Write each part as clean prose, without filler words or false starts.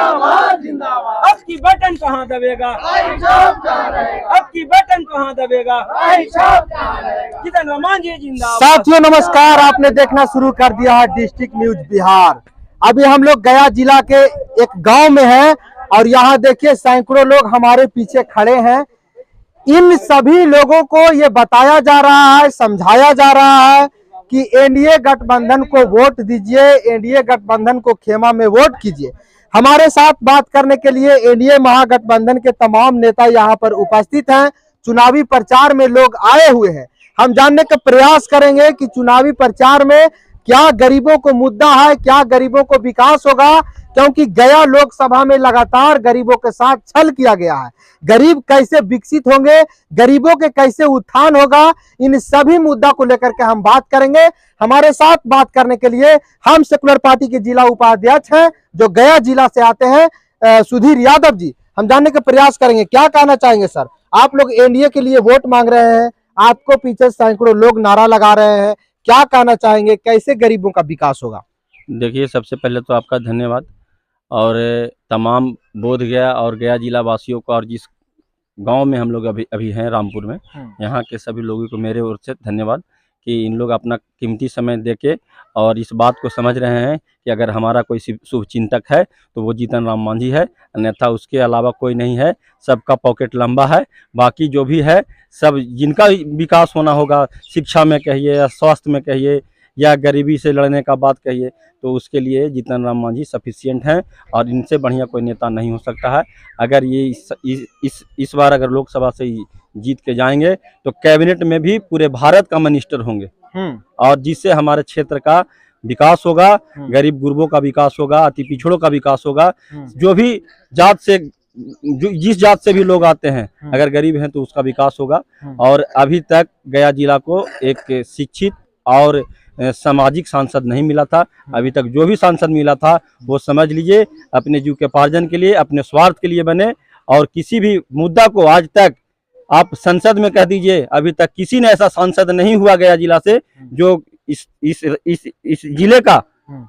जिंदाबाद जिंदाबाद। अब की बटन कहाँ दबेगा, अब की बटन कहाँ दबेगा, जितन राम मांझी जिंदाबाद। साथियों नमस्कार, आपने देखना शुरू कर दिया है डिस्ट्रिक्ट न्यूज बिहार। अभी हम लोग गया जिला के एक गांव में हैं और यहाँ देखिए सैकड़ों लोग हमारे पीछे खड़े हैं। इन सभी लोगों को ये बताया जा रहा है, समझाया जा रहा है कि एनडीए गठबंधन को वोट दीजिए, एनडीए गठबंधन को खेमा में वोट कीजिए। हमारे साथ बात करने के लिए एनडीए महागठबंधन के तमाम नेता यहाँ पर उपस्थित हैं। चुनावी प्रचार में लोग आए हुए हैं। हम जानने का प्रयास करेंगे कि चुनावी प्रचार में क्या गरीबों को मुद्दा है, क्या गरीबों को विकास होगा, क्योंकि गया लोकसभा में लगातार गरीबों के साथ छल किया गया है। गरीब कैसे विकसित होंगे, गरीबों के कैसे उत्थान होगा, इन सभी मुद्दा को लेकर के हम बात करेंगे। हमारे साथ बात करने के लिए हम सेकुलर पार्टी के जिला उपाध्यक्ष हैं जो गया जिला से आते हैं, सुधीर यादव जी। हम जानने का प्रयास करेंगे, क्या कहना चाहेंगे सर? आप लोग एनडीए के लिए वोट मांग रहे हैं, आपको पीछे सैकड़ों लोग नारा लगा रहे हैं, क्या कहना चाहेंगे, कैसे गरीबों का विकास होगा? देखिए, सबसे पहले तो आपका धन्यवाद और तमाम बोधगया और गया जिला वासियों को, और जिस गांव में हम लोग अभी हैं रामपुर में, यहाँ के सभी लोगों को मेरे ओर से धन्यवाद कि इन लोग अपना कीमती समय देके और इस बात को समझ रहे हैं कि अगर हमारा कोई शुभ चिंतक है तो वो जीतन राम मांझी है, अन्यथा उसके अलावा कोई नहीं है। सबका पॉकेट लंबा है, बाकी जो भी है सब जिनका विकास होना होगा, शिक्षा में कहिए या स्वास्थ्य में कहिए या गरीबी से लड़ने का बात कहिए, तो उसके लिए जीतन राम मांझी सफिशिएंट हैं और इनसे बढ़िया कोई नेता नहीं हो सकता है। अगर ये इस बार अगर लोकसभा से जीत के जाएंगे तो कैबिनेट में भी पूरे भारत का मिनिस्टर होंगे और जिससे हमारे क्षेत्र का विकास होगा, गरीब गुरबों का विकास होगा, अति पिछड़ों का विकास होगा। जो भी जात से, जिस जात से भी लोग आते हैं, अगर गरीब हैं तो उसका विकास होगा। और अभी तक गया जिला को एक शिक्षित और सामाजिक सांसद नहीं मिला था। अभी तक जो भी सांसद मिला था वो समझ लीजिए अपने जीविकोपार्जन के लिए, अपने स्वार्थ के लिए बने, और किसी भी मुद्दा को आज तक आप संसद में कह दीजिए, अभी तक किसी ने ऐसा सांसद नहीं हुआ गया जिला से जो इस जिले का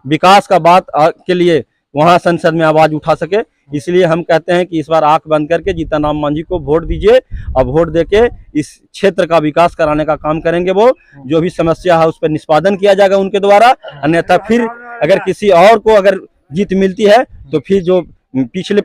विकास का बात के लिए वहां संसद में आवाज उठा सके। इसलिए हम कहते हैं कि इस बार आंख बंद करके जीतन राम मांझी को वोट दीजिए और वोट देके इस क्षेत्र का विकास कराने का काम करेंगे। वो जो भी समस्या है उस पर निष्पादन किया जाएगा उनके द्वारा, अन्यथा फिर अगर किसी और को अगर जीत मिलती है तो फिर जो पिछले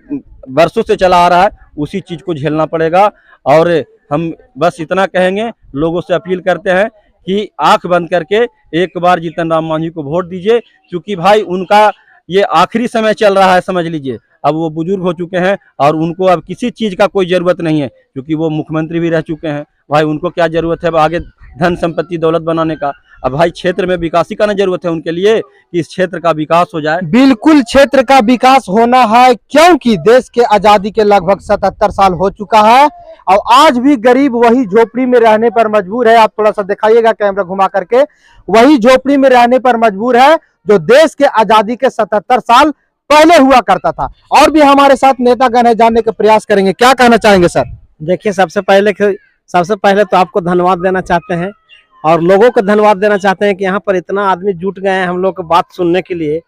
वर्षों से चला आ रहा है उसी चीज को झेलना पड़ेगा। और हम बस इतना कहेंगे, लोगों से अपील करते हैं कि आंख बंद करके एक बार जीतन राम मांझी को वोट दीजिए, क्योंकि भाई उनका ये आखिरी समय चल रहा है, समझ लीजिए। अब वो बुजुर्ग हो चुके हैं और उनको अब किसी चीज का कोई जरूरत नहीं है, क्योंकि वो मुख्यमंत्री भी रह चुके हैं। भाई उनको क्या जरूरत है आगे धन संपत्ति दौलत बनाने का? अब भाई क्षेत्र में विकास का ना जरूरत है उनके लिए कि इस क्षेत्र का विकास हो जाए। बिल्कुल क्षेत्र का विकास होना है, क्योंकि देश के आजादी के लगभग 77 साल हो चुका है और आज भी गरीब वही झोपड़ी में रहने पर मजबूर है। आप थोड़ा सा दिखाइएगा कैमरा घुमा करके, वही झोपड़ी में रहने पर मजबूर है जो देश के आजादी के 77 साल पहले हुआ करता था। और भी हमारे साथ नेतागण है, जानने का प्रयास करेंगे, क्या कहना चाहेंगे सर? देखिए, सबसे पहले तो आपको धन्यवाद देना चाहते हैं और लोगों को धन्यवाद देना चाहते हैं कि यहाँ पर इतना आदमी जुट गए हैं हम लोग की बात सुनने के लिए।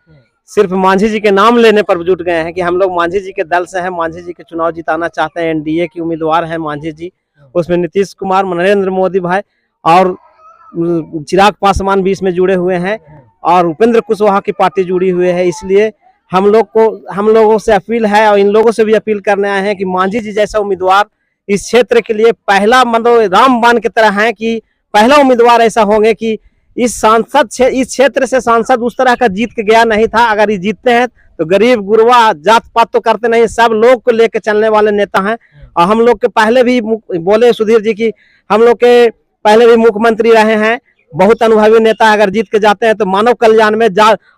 सिर्फ मांझी जी के नाम लेने पर जुट गए हैं कि हम लोग मांझी जी के दल से हैं, मांझी जी के चुनाव जिताना चाहते हैं, एनडीए की उम्मीदवार है मांझी जी। उसमें नीतीश कुमार, नरेंद्र मोदी भाई और चिराग पासवान भी इसमें जुड़े हुए हैं और उपेंद्र कुशवाहा की पार्टी जुड़ी हुई है। इसलिए हम लोगों से अपील है और इन लोगों से भी अपील करने आए हैं कि मांझी जी जैसा उम्मीदवार इस क्षेत्र के लिए पहला, मतलब रामबाण की तरह है कि पहला उम्मीदवार ऐसा होंगे कि इस क्षेत्र से सांसद उस तरह का जीत के गया नहीं था। अगर ये जीतते हैं तो गरीब गुरबा जात पात तो करते नहीं, सब लोग को लेकर चलने वाले नेता हैं। और हम लोग के पहले भी बोले सुधीर जी की हम लोग के पहले भी मुख्यमंत्री रहे हैं, बहुत अनुभवी नेता। अगर जीत के जाते हैं तो मानव कल्याण में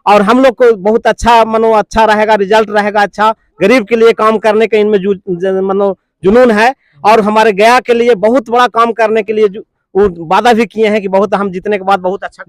और हम लोग को बहुत अच्छा रहेगा, रिजल्ट रहेगा अच्छा, गरीब के लिए काम करने का इनमें जुनून है। और हमारे गया के लिए बहुत बड़ा काम करने के लिए वो वादा भी किए हैं कि बहुत हम जीतने के बाद बहुत अच्छा